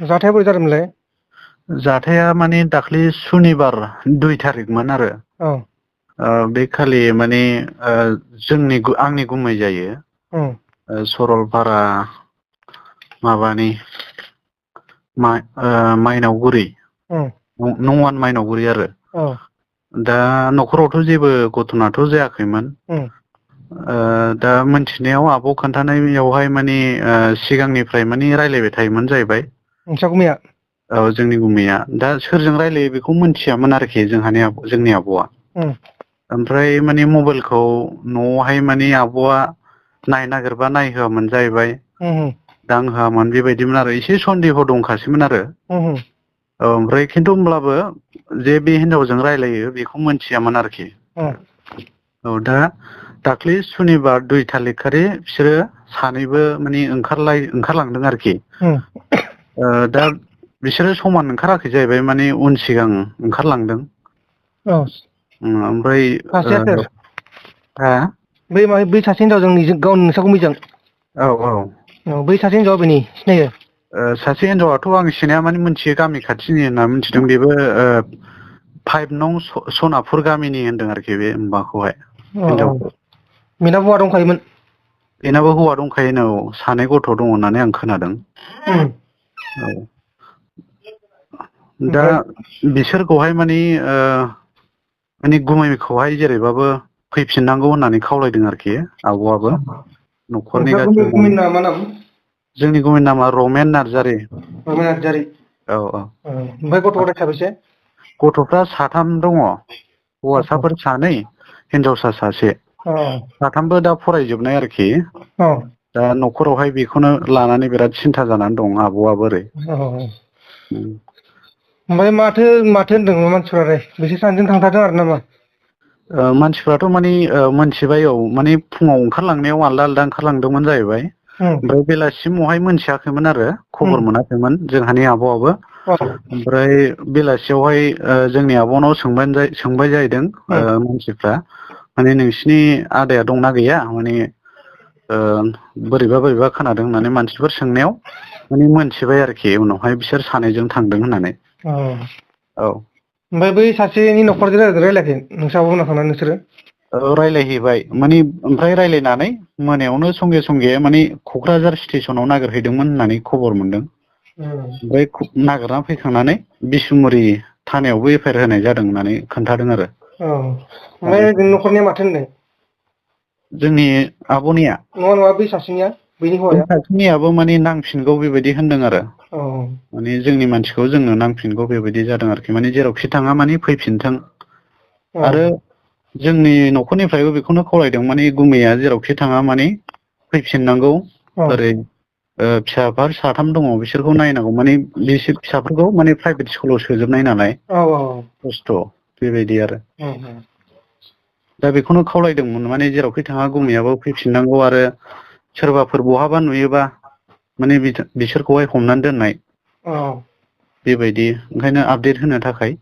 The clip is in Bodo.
जाथाया बोरै जादोंमोनलाय? जाथाया माने दाख्लै सुनिबार 2 थारिखमोन आरो औ बे खालि माने आंनि गुमै जायो उम सरलपारा माबानि माइनावगुरि उम नवान माइनावगुरि आरो औ दा न'खरावथ' जेबो घथनाथ' जायाखैमोन उम दा मोनथिनायाव आब' खोन्थानायावहाय माने सिगांनिफ्राय माने रायलायबाय थायोमोन जाहैबाय। नोंसा गुमैया? औ जोंनि गुमैया दा सोरजों रायलायो बेखौ मिथियामोन आरोखि जोंनि आब'आ। उम ओमफ्राय माने मबाइलखौ न'आवहाय माने आब'आ नायनो नागिरबा नायहोआमोन जाहैबाय। उम दां होआमोन बेबायदिमोन आरो एसे सन्देह दंखासैमोन आरो। उम औ ओमफ्राय खिन्थु होमब्लाबो जे बे हिनजावजों रायलायो बेखौ मोनथियामोन आरोखि। उम औ दा दाख्लै सुनिबार 2 थारिख खालि बिसोरो सानैबो माने ओंखारलांदों आरोखि। उम दा बिसोरो समान ओंखाराखै जाहैबाय माने उन सिगां ओंखारलांदों। औ ओमफ्राय सासेया सोर? हा बै सासे हिनजावजों गावनि नोंसा गुमैजों? औ औ औ बै सासे हिनजाव अबेनि सिनायो? सासे हिनजावाथ' आं सिनाया माने मिथियो गामि खाथिनि होनना मिथिदों बेबो 5 नं सनापुर गामिनि होनदों आरोखि बे माबाखौहाय अ अ हिनजावखौ बेनाबो हौवा दंखायोमोन? बेनाबो हौवा दंखायोनो औ सानै गथ' दङ होननानै आं खोनादों। उम औ दा ओमफ्राय बिसोरखौहाय माने गुमैखौहाय जेरैबाबो फैफिननांगौ होननानै खावलायदों आरोखि आब'आबो न'खरनि नोंसा गासिबो गुमैनि नामा मा नाम? जोंनि गुमैनि नामा रमेन नार्जारि। रमेन नार्जारि ओमफ्राय गथ' गथाय साबैसे? गथ'फ्रा 3 दङ हौवासाफोर 2 हिनजावसा 1। अ 3बो दा फरायजोबनाय आरोखि। औ दा न'खरावहाय बेखौनो लानानै बिराद सिन्था जानानै दं आब'आबो ओरै। औ ओमफ्राय माथो होनदों मानसिफ्रालाय बिसोर सानैजों थांथारदों आरो नामा? मानसिफ्राथ' माने मोनथिबाय औ माने फुङाव ओंखारलांनायाव आलदा आलदा ओंखारलांदोंमोन जाहैबाय। उम ओमफ्राय बेलासिमावहाय मोनथियाखैमोन आरो खबर उम मोनाखैमोन जोंहानि आब'आबो। औ ओमफ्राय बेलासियावहाय जोंनि आब'नाव सोंबाय जाहैदों उम मानसिफ्रा माने नोंसिनि आदाया दंना गैया माने बोरैबा खोनादों होननानै मानसिफोर सोंनायाव माने मोनथिबाय आरोखि उनावहाय बिसोर सानैजों थांदों होननानै। औ औ ओमफ्राय बै सासेनि न'खरजों रायलायाखै नोंसा आब'मोननाव थांनानै नोंसोरो? रायलायहैबाय माने ओमफ्राय रायलायनानै मोनायावनो संगे माने क'क्राझार स्टेसनाव नागिरहैदोंमोन होननानै खबर मोनदों। ओमफ्राय नागिरना फैखांनानै बिसमुरि थानायावबो एफआइआर होनाय जादों होननानै खोन्थादों आरो। औ ओमफ्राय नोंनि न'खरनिया माथो होनदों? जोंनि आब'निया नङा बै सासेनिया बैनि बै हौवाया सासेनियाबो माने नांफिनगौ बेबायदि होनदों आरो। औ माने जोंनि मानसिखौ जोंनो नांफिनगौ बेबायदि जादों आरोखि माने जेरावखि थाङा माने फैफिनथों। औ आरो जोंनि न'खरनिफ्रायबो बेखौनो खावलायदों माने गुमैया जेरावखि थाङा माने फैफिननांगौ औ ओरै फिसाफोर 3 दङ बिसोरखौ नायनांगौ माने बिसोर फिसाफोरखौ माने प्राइभेट स्कुलाव सोजोबनाय नालाय औ खस्थ' बेबायदि आरो। उम दा बेखौनो खावलायदोंमोन माने जेरावखि थाङा गुमैयाबो फैफिननांगौ आरो सोरबाफोर बहाबा नुयोबा माने बिसोरखौहाय हमनानै दोननाय औ बेबायदि ओंखायनो आपडेट होनो थाखाय